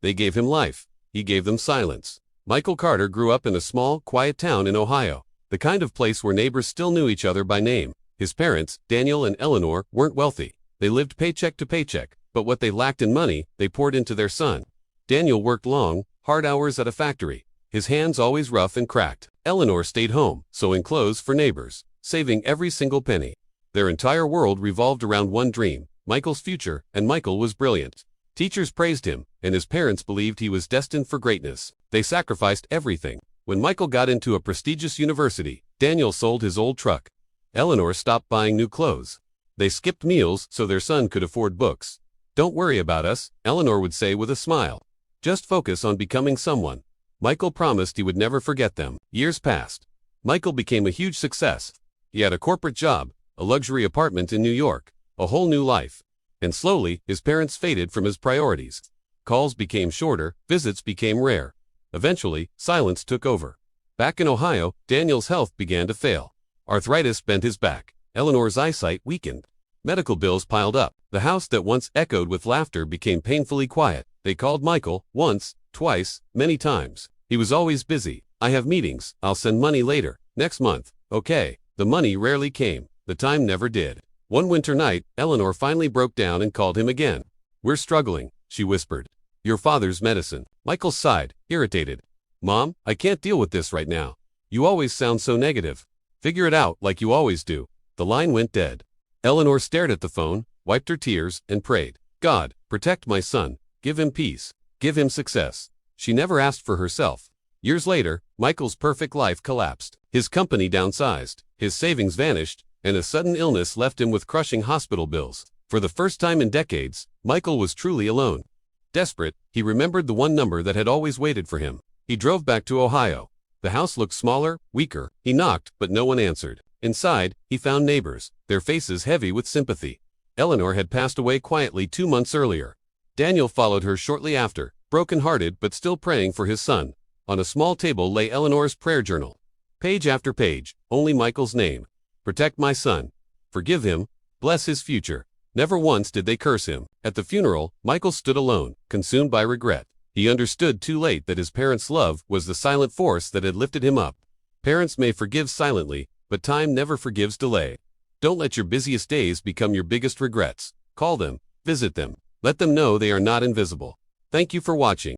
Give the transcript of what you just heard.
They gave him life. He gave them silence. Michael Carter grew up in a small, quiet town in Ohio, the kind of place where neighbors still knew each other by name. His parents, Daniel and Eleanor, weren't wealthy. They lived paycheck to paycheck, but what they lacked in money, they poured into their son. Daniel worked long, hard hours at a factory, his hands always rough and cracked. Eleanor stayed home, sewing clothes for neighbors, saving every single penny. Their entire world revolved around one dream, Michael's future, and Michael was brilliant. Teachers praised him, and his parents believed he was destined for greatness. They sacrificed everything. When Michael got into a prestigious university, Daniel sold his old truck. Eleanor stopped buying new clothes. They skipped meals so their son could afford books. "Don't worry about us," Eleanor would say with a smile. "Just focus on becoming someone." Michael promised he would never forget them. Years passed. Michael became a huge success. He had a corporate job, a luxury apartment in New York, a whole new life. And slowly, his parents faded from his priorities. Calls became shorter, visits became rare. Eventually, silence took over. Back in Ohio, Daniel's health began to fail. Arthritis bent his back. Eleanor's eyesight weakened. Medical bills piled up. The house that once echoed with laughter became painfully quiet. They called Michael, once, twice, many times. He was always busy. "I have meetings. I'll send money later. Next month." "Okay." The money rarely came. The time never did. One winter night, Eleanor finally broke down and called him again. "We're struggling," she whispered. "Your father's medicine." Michael sighed, irritated. "Mom, I can't deal with this right now. You always sound so negative. Figure it out like you always do." The line went dead. Eleanor stared at the phone, wiped her tears, and prayed, "God, protect my son. Give him peace. Give him success." She never asked for herself. Years later, Michael's perfect life collapsed. His company downsized, his savings vanished, and a sudden illness left him with crushing hospital bills. For the first time in decades, Michael was truly alone. Desperate, he remembered the one number that had always waited for him. He drove back to Ohio. The house looked smaller, weaker. He knocked, but no one answered. Inside, he found neighbors, their faces heavy with sympathy. Eleanor had passed away quietly 2 months earlier. Daniel followed her shortly after, broken-hearted but still praying for his son. On a small table lay Eleanor's prayer journal. Page after page, only Michael's name. "Protect my son. Forgive him. Bless his future." Never once did they curse him. At the funeral, Michael stood alone, consumed by regret. He understood too late that his parents' love was the silent force that had lifted him up. Parents may forgive silently, but time never forgives delay. Don't let your busiest days become your biggest regrets. Call them, visit them, let them know they are not invisible. Thank you for watching.